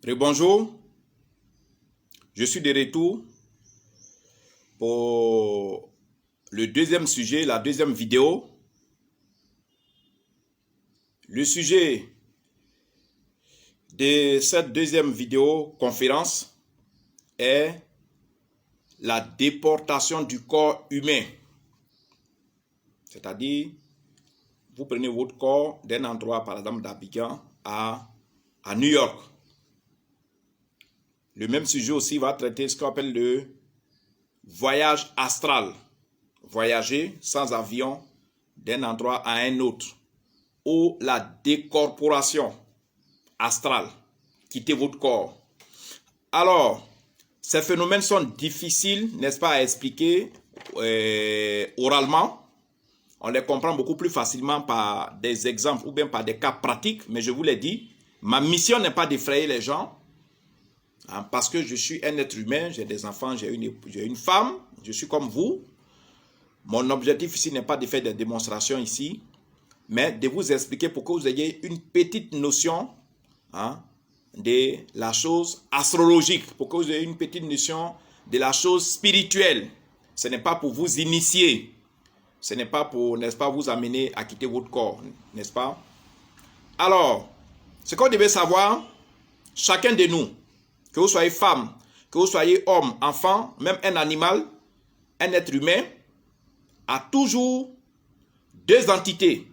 Rebonjour, je suis de retour pour le deuxième sujet, la deuxième vidéo. Le sujet de cette deuxième vidéo conférence est la déportation du corps humain. C'est-à-dire, vous prenez votre corps d'un endroit, par exemple d'Abidjan à New York. Le même sujet aussi va traiter ce qu'on appelle le voyage astral. Voyager sans avion d'un endroit à un autre. Ou la décorporation astrale. Quitter votre corps. Alors, ces phénomènes sont difficiles, n'est-ce pas, à expliquer oralement. On les comprend beaucoup plus facilement par des exemples ou bien par des cas pratiques. Mais je vous l'ai dit, ma mission n'est pas d'effrayer les gens. Parce que je suis un être humain, j'ai des enfants, j'ai une femme, je suis comme vous. Mon objectif ici n'est pas de faire des démonstrations ici, mais de vous expliquer pour que vous ayez une petite notion de la chose astrologique, pour que vous ayez une petite notion de la chose spirituelle. Ce n'est pas pour vous initier, ce n'est pas pour, n'est-ce pas, vous amener à quitter votre corps, n'est-ce pas? Alors, ce qu'on devait savoir, chacun de nous, que vous soyez femme, que vous soyez homme, enfant, même un animal, un être humain, a toujours deux entités.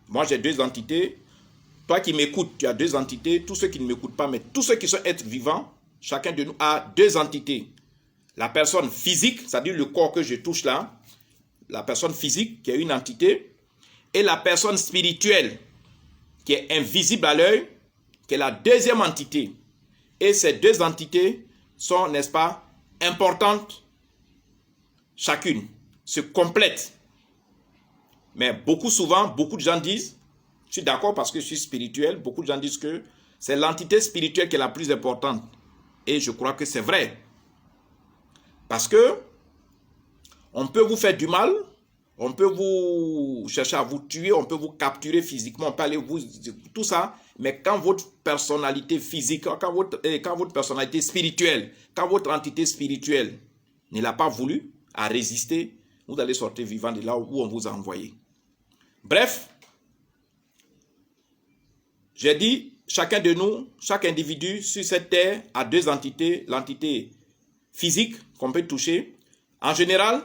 Moi, j'ai deux entités. Toi qui m'écoutes, tu as deux entités. Tous ceux qui ne m'écoutent pas, mais tous ceux qui sont êtres vivants, chacun de nous a deux entités. La personne physique, c'est-à-dire le corps que je touche là, la personne physique qui est une entité, et la personne spirituelle qui est invisible à l'œil, qui est la deuxième entité. Et ces deux entités sont, n'est-ce pas, importantes chacune, se complètent. Mais souvent, beaucoup de gens disent, je suis d'accord parce que je suis spirituel, beaucoup de gens disent que c'est l'entité spirituelle qui est la plus importante. Et je crois que c'est vrai. Parce que on peut vous faire du mal, on peut vous chercher à vous tuer, on peut vous capturer physiquement, on peut aller vous... tout ça. Mais quand votre personnalité physique, quand votre personnalité spirituelle, quand votre entité spirituelle ne l'a pas voulu à résister, vous allez sortir vivant de là où on vous a envoyé. Bref, j'ai dit, chacun de nous, chaque individu sur cette terre a deux entités. L'entité physique qu'on peut toucher. En général,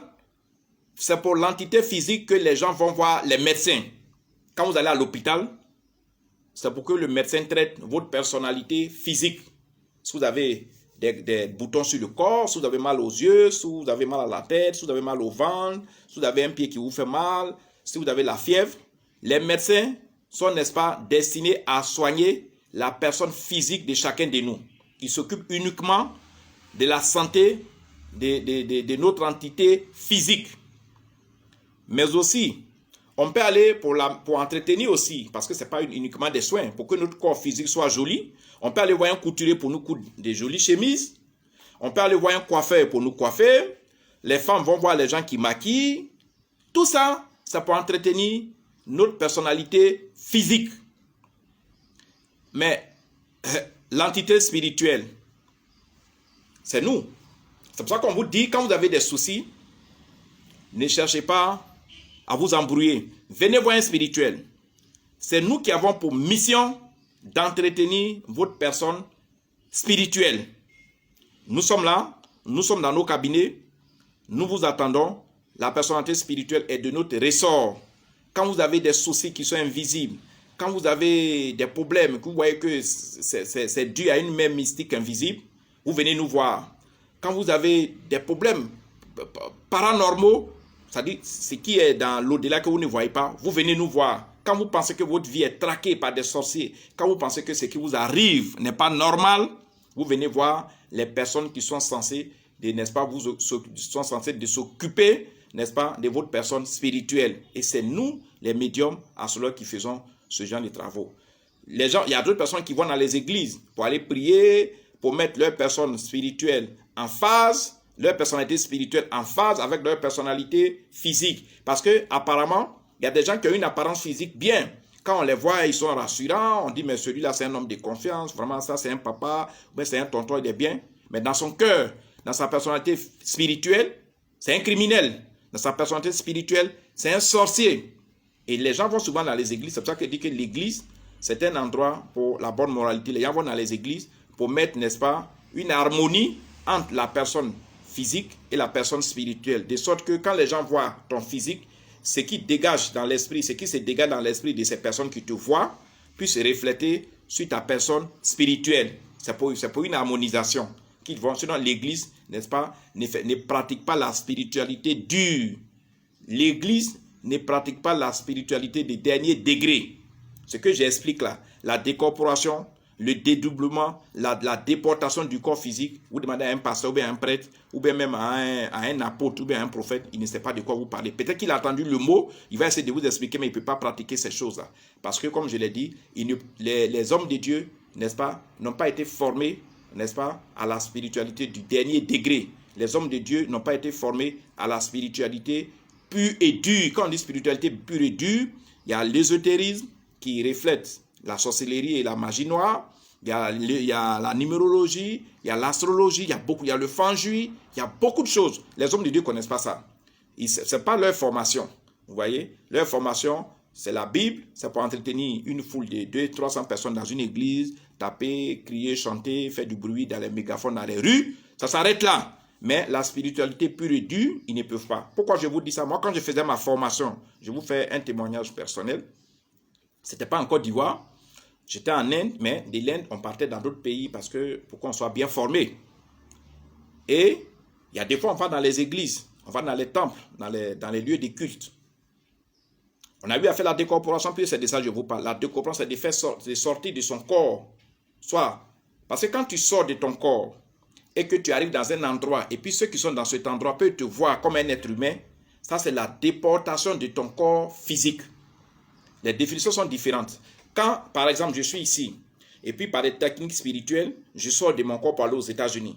c'est pour l'entité physique que les gens vont voir les médecins. Quand vous allez à l'hôpital, c'est pour que le médecin traite votre personnalité physique. Si vous avez des boutons sur le corps, si vous avez mal aux yeux, si vous avez mal à la tête, si vous avez mal au ventre, si vous avez un pied qui vous fait mal, si vous avez la fièvre, les médecins sont, n'est-ce pas, destinés à soigner la personne physique de chacun de nous. Ils s'occupent uniquement de la santé de notre entité physique. Mais aussi, on peut aller pour entretenir aussi, parce que ce n'est pas uniquement des soins, pour que notre corps physique soit joli. On peut aller voir un couturier pour nous coudre des jolies chemises. On peut aller voir un coiffeur pour nous coiffer. Les femmes vont voir les gens qui maquillent. Tout ça, c'est pour entretenir notre personnalité physique. Mais l'entité spirituelle, c'est nous. C'est pour ça qu'on vous dit, quand vous avez des soucis, ne cherchez pas à vous embrouiller. Venez voir un spirituel. C'est nous qui avons pour mission d'entretenir votre personne spirituelle. Nous sommes là, nous sommes dans nos cabinets, nous vous attendons. La personnalité spirituelle est de notre ressort. Quand vous avez des soucis qui sont invisibles, quand vous avez des problèmes, que vous voyez que c'est dû à une même mystique invisible, vous venez nous voir. Quand vous avez des problèmes paranormaux, c'est-à-dire ce qui est dans l'au-delà que vous ne voyez pas, vous venez nous voir. Quand vous pensez que votre vie est traquée par des sorciers, quand vous pensez que ce qui vous arrive n'est pas normal, vous venez voir les personnes qui sont censées, n'est-ce pas, sont censées de s'occuper, n'est-ce pas, de votre personne spirituelle. Et c'est nous, les médiums, à ceux qui faisons ce genre de travaux. Les gens, il y a d'autres personnes qui vont dans les églises pour aller prier, pour mettre leur personne spirituelle en phase, leur personnalité spirituelle en phase avec leur personnalité physique. Parce que apparemment, il y a des gens qui ont une apparence physique bien. quand on les voit, ils sont rassurants. On dit, mais celui-là, c'est un homme de confiance. Vraiment, ça, c'est un papa. Mais c'est un tonton, il est bien. Mais dans son cœur, dans sa personnalité spirituelle, c'est un criminel. Dans sa personnalité spirituelle, c'est un sorcier. Et les gens vont souvent dans les églises. C'est pour ça que je dis que l'église, c'est un endroit pour la bonne moralité. Les gens vont dans les églises pour mettre, n'est-ce pas, une harmonie entre la personne physique et la personne spirituelle. De sorte que quand les gens voient ton physique, ce qui dégage dans l'esprit, ce qui se dégage dans l'esprit de ces personnes qui te voient, puisse se refléter sur ta personne spirituelle. C'est pour une harmonisation qu'ils vont. Sinon, l'église, n'est-ce pas, ne pratique pas la spiritualité dure. L'église ne pratique pas la spiritualité de dernier degré. Ce que j'explique là, la décorporation, le dédoublement, la déportation du corps physique, vous demandez à un pasteur ou bien à un prêtre, ou bien même à un apôtre ou bien à un prophète, il ne sait pas de quoi vous parlez. Peut-être qu'il a entendu le mot, il va essayer de vous expliquer, mais il ne peut pas pratiquer ces choses-là. Parce que, comme je l'ai dit, les hommes de Dieu, n'est-ce pas, n'ont pas été formés, n'est-ce pas, à la spiritualité du dernier degré. Les hommes de Dieu n'ont pas été formés à la spiritualité pure et dure. Quand on dit spiritualité pure et dure, il y a l'ésotérisme qui reflète la sorcellerie et la magie noire, il y a la numérologie, il y a l'astrologie, il y a le feng-shui, il y a beaucoup de choses. Les hommes de Dieu ne connaissent pas ça. Ce n'est pas leur formation. Vous voyez, leur formation, c'est la Bible, c'est pour entretenir une foule de 200-300 personnes dans une église, taper, crier, chanter, faire du bruit dans les mégaphones, dans les rues. Ça s'arrête là. Mais la spiritualité pure et dure, ils ne peuvent pas. Pourquoi je vous dis ça? Moi, quand je faisais ma formation, je vous fais un témoignage personnel. Ce n'était pas en Côte d'Ivoire. J'étais en Inde, mais de l'Inde, on partait dans d'autres pays pour qu'on soit bien formé. Et il y a des fois, on va dans les églises, on va dans les temples, dans les lieux de culte. On a eu à faire la décorporation, puis c'est de ça que je vous parle. La décorporation, c'est de sortir de son corps. Parce que quand tu sors de ton corps et que tu arrives dans un endroit, et puis ceux qui sont dans cet endroit peuvent te voir comme un être humain, ça c'est la déportation de ton corps physique. Les définitions sont différentes. Quand, par exemple, je suis ici, et puis par des techniques spirituelles, je sors de mon corps pour aller aux États-Unis.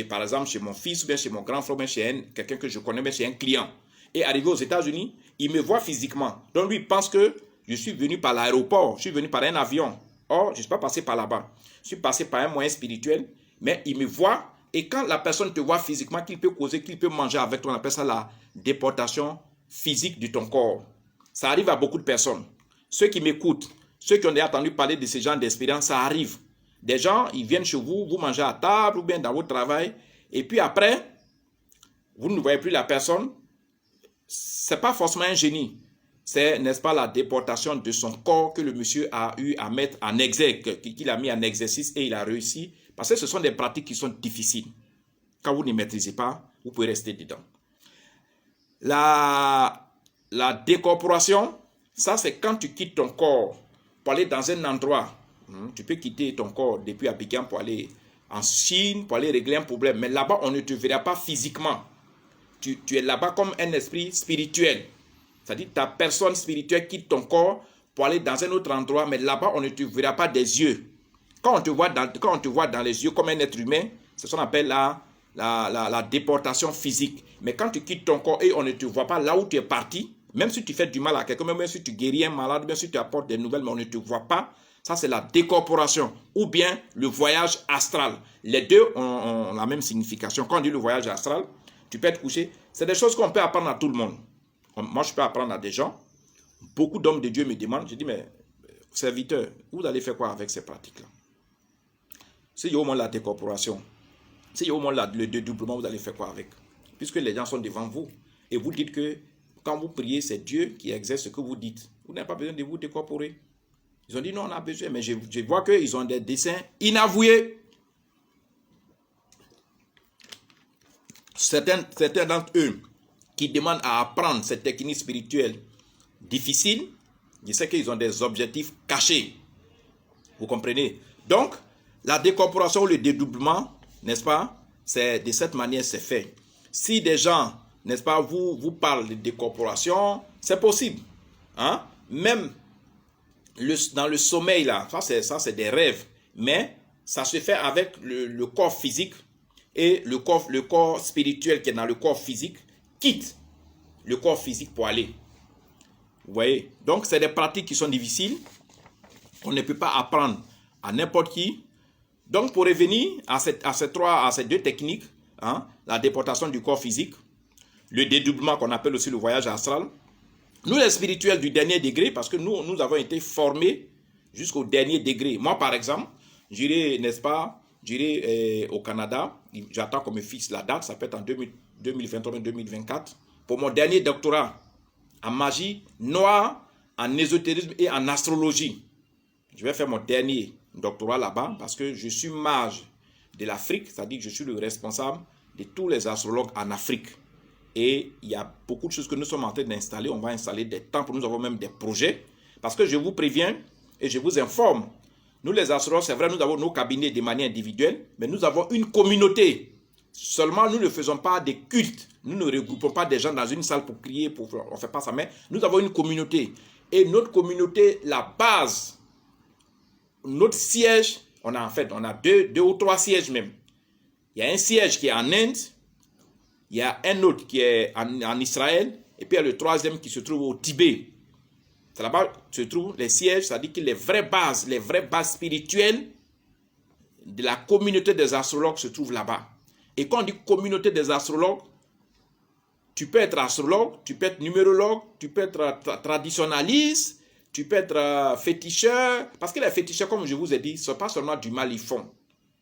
Par exemple, chez mon fils, ou bien chez mon grand frère, ou bien chez quelqu'un que je connais, bien chez un client. Et arrivé aux États-Unis, il me voit physiquement. Donc lui, il pense que je suis venu par l'aéroport, je suis venu par un avion. Or, je ne suis pas passé par là-bas. Je suis passé par un moyen spirituel, mais il me voit. Et quand la personne te voit physiquement, qu'il peut causer, qu'il peut manger avec toi, on appelle ça la déportation physique de ton corps. Ça arrive à beaucoup de personnes. Ceux qui m'écoutent, ceux qui ont déjà entendu parler de ce genre d'expérience, ça arrive. Des gens, ils viennent chez vous, vous mangez à table ou bien dans votre travail, et puis après, vous ne voyez plus la personne. Ce n'est pas forcément un génie. C'est, n'est-ce pas, la déportation de son corps que le monsieur a eu à mettre en exergue, qu'il a mis en exercice et il a réussi. Parce que ce sont des pratiques qui sont difficiles. Quand vous ne maîtrisez pas, vous pouvez rester dedans. La décorporation, ça c'est quand tu quittes ton corps pour aller dans un endroit. Tu peux quitter ton corps depuis Abidjan pour aller en Chine, pour aller régler un problème. Mais là-bas, on ne te verra pas physiquement. Tu es là-bas comme un esprit spirituel. C'est-à-dire ta personne spirituelle quitte ton corps pour aller dans un autre endroit, mais là-bas, on ne te verra pas des yeux. Quand on te voit dans les yeux comme un être humain, c'est ce qu'on appelle la déportation physique. Mais quand tu quittes ton corps et on ne te voit pas là où tu es parti, même si tu fais du mal à quelqu'un, même si tu guéris un malade, même si tu apportes des nouvelles, mais on ne te voit pas, ça c'est la décorporation. Ou bien le voyage astral. Les deux ont la même signification. Quand on dit le voyage astral, tu peux être couché. C'est des choses qu'on peut apprendre à tout le monde. Moi, je peux apprendre à des gens. Beaucoup d'hommes de Dieu me demandent. Je dis, mais serviteur, vous allez faire quoi avec ces pratiques-là? S'il y a au moins la décorporation, s'il y a au moins le dédoublement, vous allez faire quoi avec? Puisque les gens sont devant vous. Et vous dites que quand vous priez, c'est Dieu qui exerce ce que vous dites. Vous n'avez pas besoin de vous décorporer. Ils ont dit, non, on a besoin. Mais je vois qu'ils ont des desseins inavoués. Certains d'entre eux qui demandent à apprendre cette technique spirituelle difficile, je sais qu'ils ont des objectifs cachés. Vous comprenez? Donc, la décorporation ou le dédoublement, n'est-ce pas? C'est de cette manière c'est fait. Si des gens, n'est-ce pas, vous parlent de décorporation, c'est possible. Hein? Même dans le sommeil, là, ça c'est des rêves. Mais ça se fait avec le corps physique. Et le corps spirituel qui est dans le corps physique quitte le corps physique pour aller. Vous voyez? Donc, c'est des pratiques qui sont difficiles. On ne peut pas apprendre à n'importe qui. Donc, pour revenir à ces deux techniques, hein, la déportation du corps physique, le dédoublement qu'on appelle aussi le voyage astral, nous les spirituels du dernier degré, parce que nous avons été formés jusqu'au dernier degré. Moi, par exemple, j'irai, n'est-ce pas, j'irai au Canada, j'attends comme fixe la date, ça peut être en 2023-2024, pour mon dernier doctorat en magie noire, en ésotérisme et en astrologie. Je vais faire mon dernier doctorat là-bas parce que je suis mage de l'Afrique, c'est-à-dire que je suis le responsable de tous les astrologues en Afrique. Et il y a beaucoup de choses que nous sommes en train d'installer. On va installer des temples, nous avons même des projets. Parce que je vous préviens et je vous informe, nous les astrologues, c'est vrai, nous avons nos cabinets de manière individuelle, mais nous avons une communauté. Seulement, nous ne faisons pas des cultes. Nous ne regroupons pas des gens dans une salle pour prier, on ne fait pas ça, mais nous avons une communauté. Et notre communauté, la base, notre siège, on a deux ou trois sièges même. Il y a un siège qui est en Inde, il y a un autre qui est en Israël, et puis il y a le troisième qui se trouve au Tibet. C'est là-bas que se trouvent les sièges, c'est-à-dire que les vraies bases spirituelles de la communauté des astrologues se trouvent là-bas. Et quand on dit communauté des astrologues, tu peux être astrologue, tu peux être numérologue, tu peux être traditionnaliste, tu peux être féticheur. Parce que les féticheurs, comme je vous ai dit, ce n'est pas seulement du mal, ils font.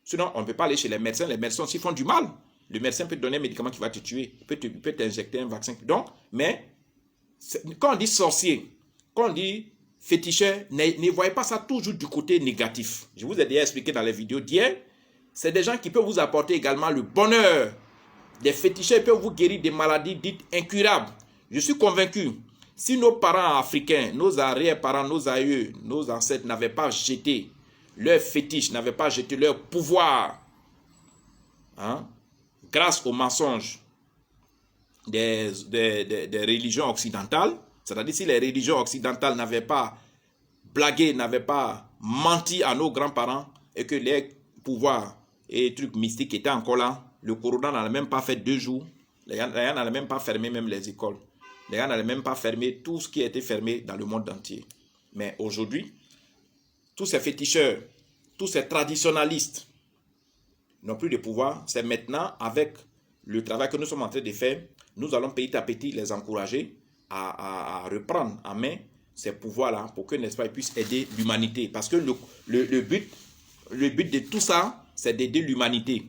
Sinon, on ne peut pas aller chez les médecins aussi font du mal. Le médecin peut te donner un médicament qui va te tuer, il peut t'injecter un vaccin. Donc, mais quand on dit sorcier, quand on dit féticheur, ne voyez pas ça toujours du côté négatif. Je vous ai déjà expliqué dans les vidéos d'hier. C'est des gens qui peuvent vous apporter également le bonheur. Des féticheurs peuvent vous guérir des maladies dites incurables. Je suis convaincu, si nos parents africains, nos arrière-parents, nos aïeux, nos ancêtres n'avaient pas jeté leur fétiche, n'avaient pas jeté leur pouvoir, hein, grâce aux mensonges des religions occidentales, c'est-à-dire si les religions occidentales n'avaient pas blagué, n'avaient pas menti à nos grands-parents et que les pouvoirs et trucs mystiques étaient encore là, le corona n'allait même pas fait 2 jours, les gens n'allaient même pas fermer même les écoles, les gens n'allaient même pas fermer tout ce qui était fermé dans le monde entier. Mais aujourd'hui, tous ces féticheurs, tous ces traditionnalistes n'ont plus de pouvoir. C'est maintenant, avec le travail que nous sommes en train de faire, nous allons petit à petit les encourager à reprendre en main ces pouvoirs-là pour que, n'est-ce pas, ils puissent aider l'humanité. Parce que le but de tout ça, c'est d'aider l'humanité.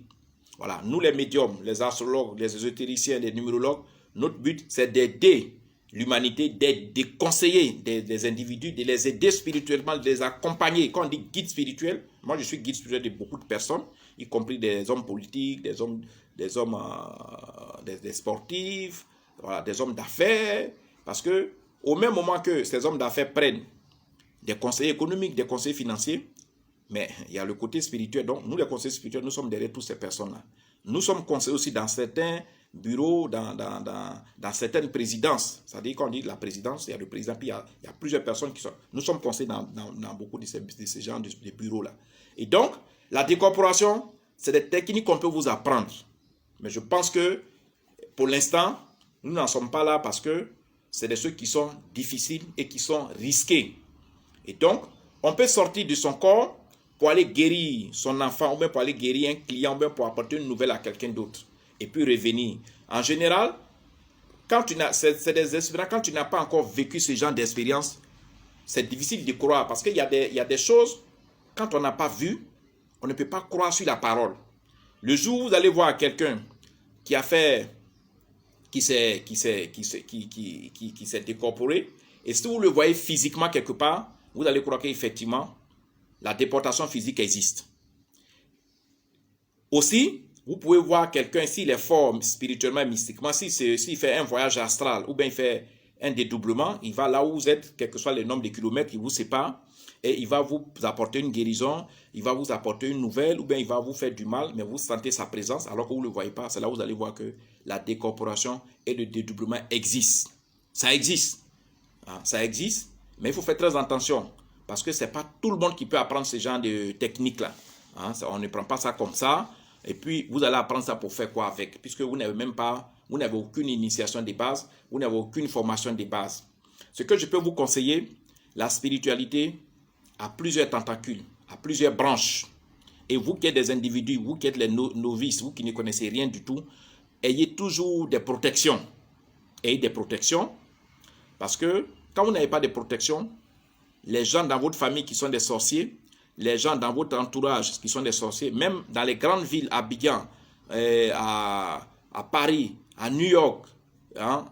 Voilà, nous les médiums, les astrologues, les ésotériciens, les numérologues, notre but, c'est d'aider l'humanité, de conseiller des individus, de les aider spirituellement, de les accompagner. Quand on dit guide spirituel, moi je suis guide spirituel de beaucoup de personnes, y compris des hommes politiques, des sportifs, voilà, des hommes d'affaires. Parce que au même moment que ces hommes d'affaires prennent des conseillers économiques, des conseillers financiers, mais il y a le côté spirituel. Donc nous les conseillers spirituels, nous sommes derrière toutes ces personnes-là. Nous sommes conseillers aussi dans certains bureaux, dans certaines présidences. C'est-à-dire quand on dit la présidence, il y a le président, puis il y a plusieurs personnes qui sont... Nous sommes conseillers dans beaucoup de ces genres de bureaux-là. Et donc, la décorporation, c'est des techniques qu'on peut vous apprendre. Mais je pense que, pour l'instant, nous n'en sommes pas là parce que c'est des choses qui sont difficiles et qui sont risquées. Et donc, on peut sortir de son corps pour aller guérir son enfant, ou bien pour aller guérir un client, ou bien pour apporter une nouvelle à quelqu'un d'autre. Et puis revenir. En général, c'est des expériences, quand tu n'as pas encore vécu ce genre d'expérience, c'est difficile de croire. Parce qu'il y a des choses, quand on n'a pas vu, on ne peut pas croire sur la parole. Le jour où vous allez voir quelqu'un qui a fait, qui s'est décorporé, et si vous le voyez physiquement quelque part, vous allez croire qu'effectivement, la déportation physique existe. Aussi, vous pouvez voir quelqu'un, s'il est fort spirituellement, mystiquement, s'il fait un voyage astral, ou bien il fait un dédoublement, il va là où vous êtes, quel que soit le nombre de kilomètres qui vous séparent, et il va vous apporter une guérison, il va vous apporter une nouvelle, ou bien il va vous faire du mal, mais vous sentez sa présence, alors que vous ne le voyez pas. C'est là où vous allez voir que la décorporation et le dédoublement existent. Ça existe. Ça existe, mais il faut faire très attention, parce que ce n'est pas tout le monde qui peut apprendre ce genre de technique-là. On ne prend pas ça comme ça, et puis vous allez apprendre ça pour faire quoi avec, puisque vous n'avez même pas, vous n'avez aucune initiation de base, vous n'avez aucune formation de base. Ce que je peux vous conseiller, la spiritualité a plusieurs tentacules, a plusieurs branches. Et vous qui êtes des individus, vous qui êtes les novices, vous qui ne connaissez rien du tout, ayez toujours des protections. Ayez des protections, parce que quand vous n'avez pas de protection, les gens dans votre famille qui sont des sorciers, les gens dans votre entourage qui sont des sorciers, même dans les grandes villes, à Abidjan, à Paris, à New York, hein,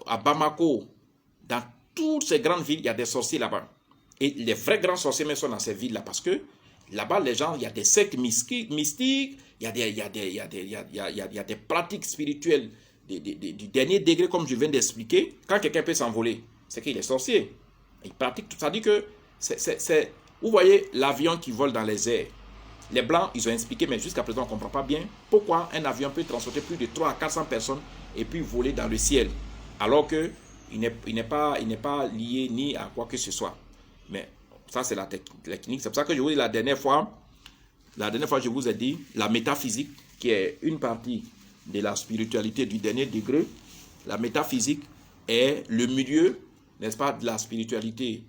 à Bamako, dans toutes ces grandes villes, il y a des sorciers là-bas. Et les vrais grands sorciers même sont dans ces villes-là, parce que là-bas, les gens, il y a des sectes mystiques, il y a des pratiques spirituelles du dernier degré, comme je viens d'expliquer. Quand quelqu'un peut s'envoler, c'est qu'il est sorcier. Il pratique tout ça. Dit que vous voyez l'avion qui vole dans les airs. Les Blancs, ils ont expliqué, mais jusqu'à présent, on ne comprend pas bien pourquoi un avion peut transporter plus de 300 à 400 personnes et puis voler dans le ciel, alors qu'il n'est pas lié ni à quoi que ce soit. Mais ça, c'est la technique. C'est pour ça que je vous dis la dernière fois, je vous ai dit la métaphysique, qui est une partie de la spiritualité du dernier degré. La métaphysique est le milieu, n'est-ce pas, de la spiritualité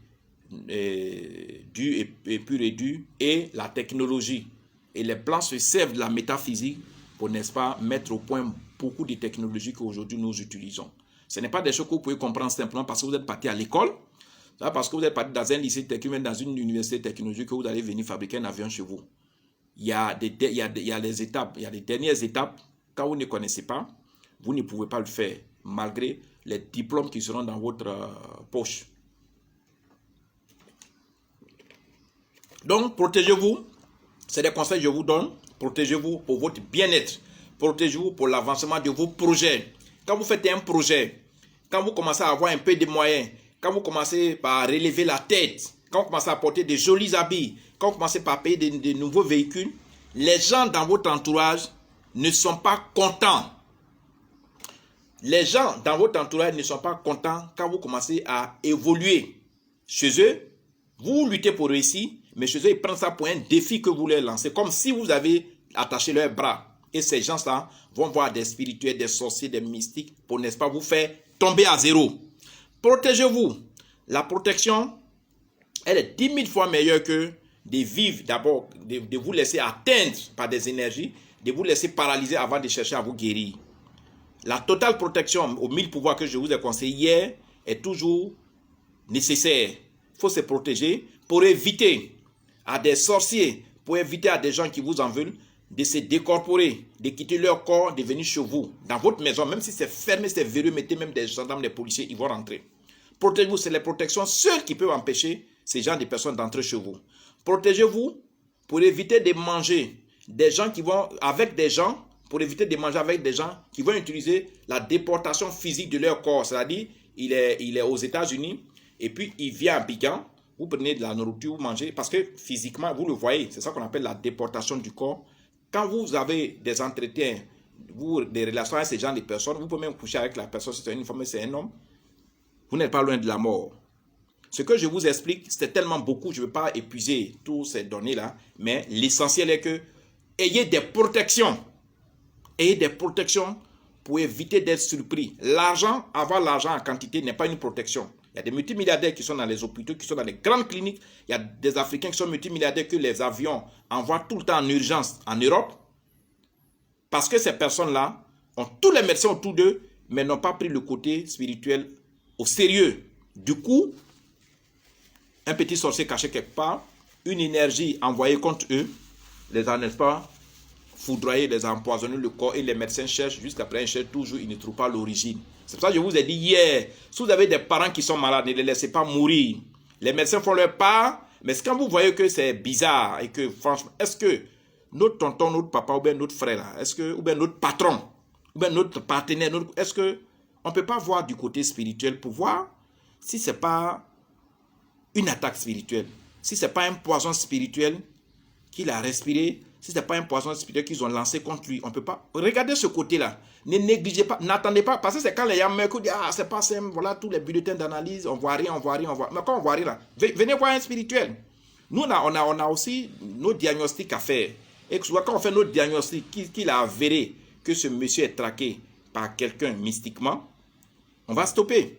due et pure et due, et la technologie. Et les Blancs se servent de la métaphysique pour, n'est-ce pas, mettre au point beaucoup de technologies qu'aujourd'hui nous utilisons. Ce n'est pas des choses que vous pouvez comprendre simplement parce que vous êtes parti à l'école, parce que vous êtes parti dans un lycée technique, dans une université technologique, que vous allez venir fabriquer un avion chez vous. Il y a les étapes, il y a les dernières étapes. Quand vous ne connaissez pas, vous ne pouvez pas le faire, malgré les diplômes qui seront dans votre poche. Donc, protégez-vous. C'est des conseils que je vous donne. Protégez-vous pour votre bien-être. Protégez-vous pour l'avancement de vos projets. Quand vous faites un projet, quand vous commencez à avoir un peu de moyens, quand vous commencez par relever la tête, quand vous commencez à porter de jolis habits, quand vous commencez par payer de nouveaux véhicules, les gens dans votre entourage ne sont pas contents. Les gens dans votre entourage ne sont pas contents quand vous commencez à évoluer. Chez eux, vous luttez pour réussir, mais chez eux, ils prennent ça pour un défi que vous leur lancez, comme si vous avez attaché leurs bras. Et ces gens-là vont voir des spirituels, des sorciers, des mystiques, pour, n'est-ce pas, vous faire tomber à zéro. Protégez-vous. La protection, elle est 10 000 fois meilleure que de vivre d'abord, de vous laisser atteindre par des énergies, de vous laisser paralyser avant de chercher à vous guérir. La totale protection aux 1000 pouvoirs que je vous ai conseillé hier est toujours nécessaire. Il faut se protéger pour éviter à des sorciers, pour éviter à des gens qui vous en veulent, de se décorporer, de quitter leur corps, de venir chez vous, dans votre maison, même si c'est fermé, c'est verrouillé, mettez même des gendarmes, des policiers, ils vont rentrer. Protégez-vous, c'est les protections seules qui peuvent empêcher ces gens de personnes d'entrer chez vous. Protégez-vous pour éviter de manger des gens qui vont avec des gens, pour éviter de manger avec des gens qui vont utiliser la déportation physique de leur corps. C'est-à-dire, il est aux États-Unis et puis il vient à Abidjan, vous prenez de la nourriture, vous mangez, parce que physiquement, vous le voyez, c'est ça qu'on appelle la déportation du corps. Quand vous avez des entretiens, des relations avec ces gens de personnes, vous pouvez même coucher avec la personne, si c'est une femme, c'est un homme, vous n'êtes pas loin de la mort. Ce que je vous explique, c'est tellement beaucoup, je ne veux pas épuiser toutes ces données-là, mais l'essentiel est que ayez des protections. Ayez des protections pour éviter d'être surpris. L'argent, avoir l'argent en quantité n'est pas une protection. Il y a des multimilliardaires qui sont dans les hôpitaux, qui sont dans les grandes cliniques. Il y a des Africains qui sont multimilliardaires que les avions envoient tout le temps en urgence en Europe. Parce que ces personnes-là ont tous les médecins autour d'eux, mais n'ont pas pris le côté spirituel au sérieux. Du coup, un petit sorcier caché quelque part, une énergie envoyée contre eux, les a, n'est-ce pas, foudroyer, les empoisonner le corps, et les médecins cherchent, jusqu'après ils cherchent toujours, ils ne trouvent pas l'origine. C'est pour ça que je vous ai dit hier, si vous avez des parents qui sont malades, ne les laissez pas mourir. Les médecins font leur part, mais quand vous voyez que c'est bizarre, et que franchement, est-ce que notre tonton, notre papa, ou bien notre frère, là, ou bien notre patron, ou bien notre partenaire, est-ce qu'on ne peut pas voir du côté spirituel pour voir si ce n'est pas une attaque spirituelle, si ce n'est pas un poison spirituel qu'il a respiré, si ce n'est pas un poison spirituel qu'ils ont lancé contre lui, on ne peut pas. Regardez ce côté-là. Ne négligez pas, n'attendez pas, parce que c'est quand les gens me disent, ah, c'est pas simple, voilà tous les bulletins d'analyse, on voit rien, on voit rien, on voit. Mais quand on voit rien là, venez voir un spirituel. Nous, on a aussi nos diagnostics à faire. Et souvent, quand on fait notre diagnostic, qu'il a avéré que ce monsieur est traqué par quelqu'un mystiquement, on va stopper.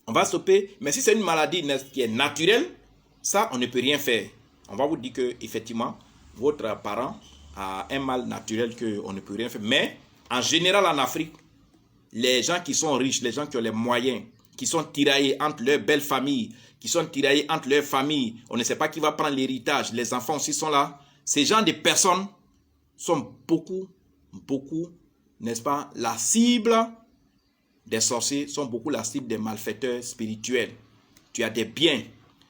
On va stopper. Mais si c'est une maladie qui est naturelle, ça, on ne peut rien faire. On va vous dire que effectivement, votre parent a un mal naturel qu'on ne peut rien faire. Mais en général, en Afrique, les gens qui sont riches, les gens qui ont les moyens, qui sont tiraillés entre leurs belles familles, qui sont tiraillés entre leurs familles, on ne sait pas qui va prendre l'héritage, les enfants aussi sont là. Ces gens de personnes sont beaucoup, n'est-ce pas, la cible des sorciers, sont beaucoup la cible des malfaiteurs spirituels. Tu as des biens.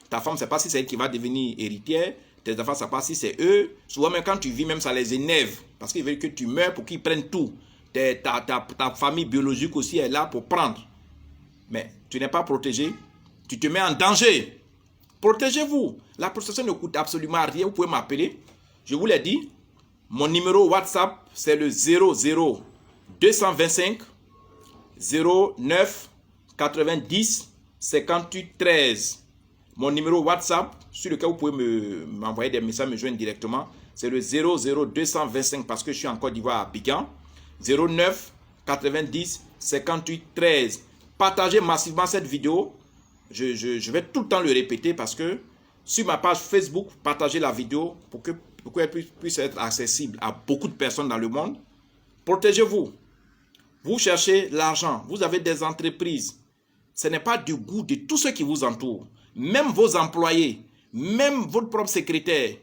Ta femme, c'est pas si c'est elle qui va devenir héritière. Tes enfants, c'est pas si c'est eux. Souvent, même quand tu vis, même ça les énerve. Parce qu'ils veulent que tu meurs pour qu'ils prennent tout. Ta famille biologique aussi est là pour prendre. Mais tu n'es pas protégé. Tu te mets en danger. Protégez-vous. La protection ne coûte absolument rien. Vous pouvez m'appeler. Je vous l'ai dit. Mon numéro WhatsApp, c'est le 00 225 09 90 58 13. Mon numéro WhatsApp, sur lequel vous pouvez m'envoyer des messages, me joindre directement, c'est le 00 225 parce que je suis en Côte d'Ivoire à Abidjan. 09 90 58 13. Partagez massivement cette vidéo. Je vais tout le temps le répéter parce que sur ma page Facebook, partagez la vidéo pour qu'elle puisse être accessible à beaucoup de personnes dans le monde. Protégez-vous. Vous cherchez l'argent. Vous avez des entreprises. Ce n'est pas du goût de tous ceux qui vous entourent. Même vos employés, même votre propre secrétaire,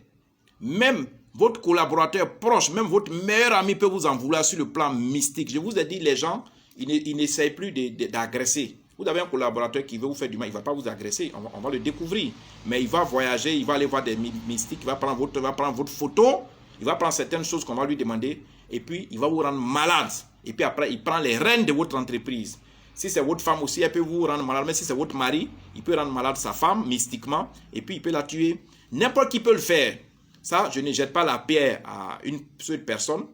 même votre collaborateur proche, même votre meilleur ami peut vous en vouloir sur le plan mystique. Je vous ai dit, les gens, ils n'essayent plus d'agresser. Vous avez un collaborateur qui veut vous faire du mal, il ne va pas vous agresser, on va le découvrir. Mais il va voyager, il va aller voir des mystiques, il va prendre votre photo, il va prendre certaines choses qu'on va lui demander, et puis il va vous rendre malade. Et puis après, il prend les rênes de votre entreprise. Si c'est votre femme aussi, elle peut vous rendre malade. Mais si c'est votre mari, il peut rendre malade sa femme mystiquement. Et puis il peut la tuer. N'importe qui peut le faire. Ça, je ne jette pas la pierre à une seule personne,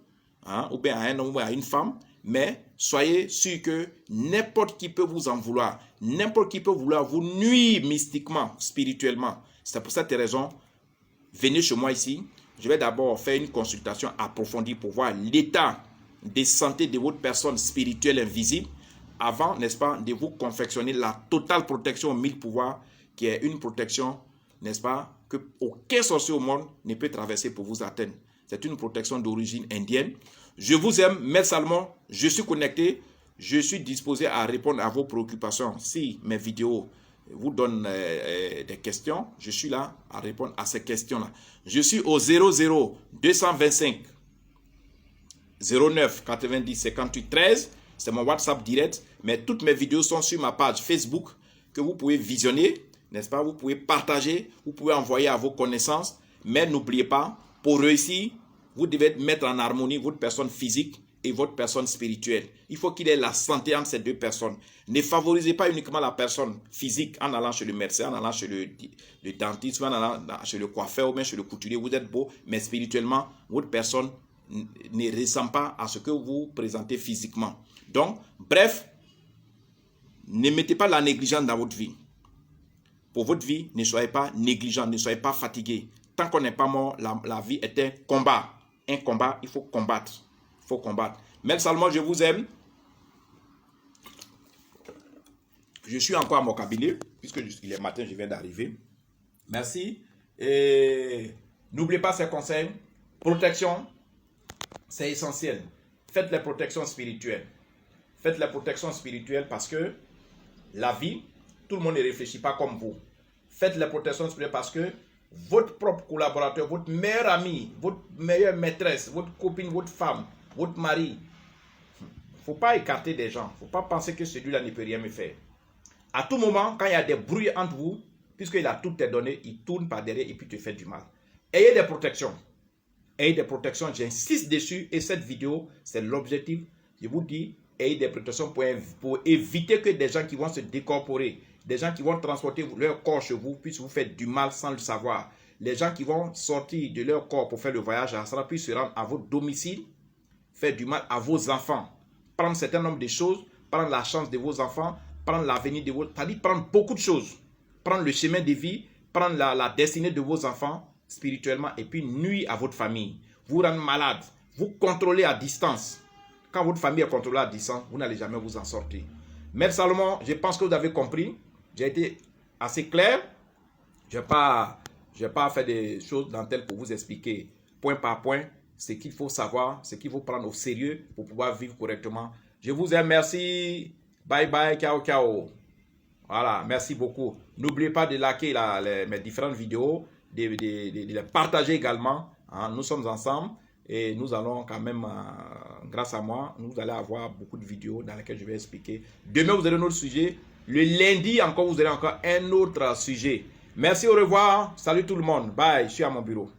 hein, ou bien à un homme ou à une femme. Mais soyez sûr que n'importe qui peut vous en vouloir. N'importe qui peut vouloir vous nuire mystiquement, spirituellement. C'est pour cette raison, venez chez moi ici. Je vais d'abord faire une consultation approfondie pour voir l'état de santé de votre personne spirituelle invisible. Avant, n'est-ce pas, de vous confectionner la totale protection aux 1000 pouvoirs, qui est une protection, n'est-ce pas, que aucun sorcier au monde ne peut traverser pour vous atteindre. C'est une protection d'origine indienne. Je vous aime, Maître Salomon, je suis connecté, je suis disposé à répondre à vos préoccupations. Si mes vidéos vous donnent des questions, je suis là à répondre à ces questions-là. Je suis au 00 225 09 90 58 13. C'est mon WhatsApp direct, mais toutes mes vidéos sont sur ma page Facebook que vous pouvez visionner, n'est-ce pas? Vous pouvez partager, vous pouvez envoyer à vos connaissances, mais n'oubliez pas, pour réussir, vous devez mettre en harmonie votre personne physique et votre personne spirituelle. Il faut qu'il y ait la santé entre ces deux personnes. Ne favorisez pas uniquement la personne physique en allant chez le médecin, en allant chez le dentiste, en allant chez le coiffeur ou même chez le couturier. Vous êtes beau, mais spirituellement, votre personne ne ressemble pas à ce que vous présentez physiquement. Donc, bref, ne mettez pas la négligence dans votre vie. Pour votre vie, ne soyez pas négligent, ne soyez pas fatigué. Tant qu'on n'est pas mort, la vie est un combat. Un combat, il faut combattre. Il faut combattre. Maître Salomon, je vous aime. Je suis encore à mon cabinet, puisque il est matin, je viens d'arriver. Merci. Et n'oubliez pas ces conseils. Protection, c'est essentiel. Faites les protections spirituelles. Faites la protection spirituelle parce que la vie, tout le monde ne réfléchit pas comme vous. Faites la protection spirituelle parce que votre propre collaborateur, votre meilleur ami, votre meilleure maîtresse, votre copine, votre femme, votre mari, il ne faut pas écarter des gens. Il ne faut pas penser que celui-là ne peut rien me faire. À tout moment, quand il y a des bruits entre vous, puisqu'il a toutes tes données, il tourne par derrière et puis te fait du mal. Ayez des protections. Ayez des protections, j'insiste dessus. Et cette vidéo, c'est l'objectif. Je vous dis, ayez des protections pour éviter que des gens qui vont se décorporer, des gens qui vont transporter leur corps chez vous, puissent vous faire du mal sans le savoir. Les gens qui vont sortir de leur corps pour faire le voyage à Asra, puissent se rendre à votre domicile, faire du mal à vos enfants, prendre un certain nombre de choses, prendre la chance de vos enfants, prendre l'avenir de vos... C'est-à-dire prendre beaucoup de choses. Prendre le chemin de vie, prendre la destinée de vos enfants spirituellement et puis nuire à votre famille. Vous rendre malade, vous contrôler à distance. Quand votre famille est contrôlée à distance, vous n'allez jamais vous en sortir. Maître Salomon, je pense que vous avez compris. J'ai été assez clair. Je n'ai pas fait des choses dentelles pour vous expliquer point par point ce qu'il faut savoir, ce qu'il faut prendre au sérieux pour pouvoir vivre correctement. Je vous aime, merci. Bye bye, ciao, ciao. Voilà, merci beaucoup. N'oubliez pas de liker mes différentes vidéos, de les partager également. Hein. Nous sommes ensemble et nous allons quand même, grâce à moi, nous allons avoir beaucoup de vidéos dans lesquelles je vais expliquer. Demain, vous aurez un autre sujet. Le lundi, encore, vous aurez encore un autre sujet. Merci, au revoir. Salut tout le monde. Bye, je suis à mon bureau.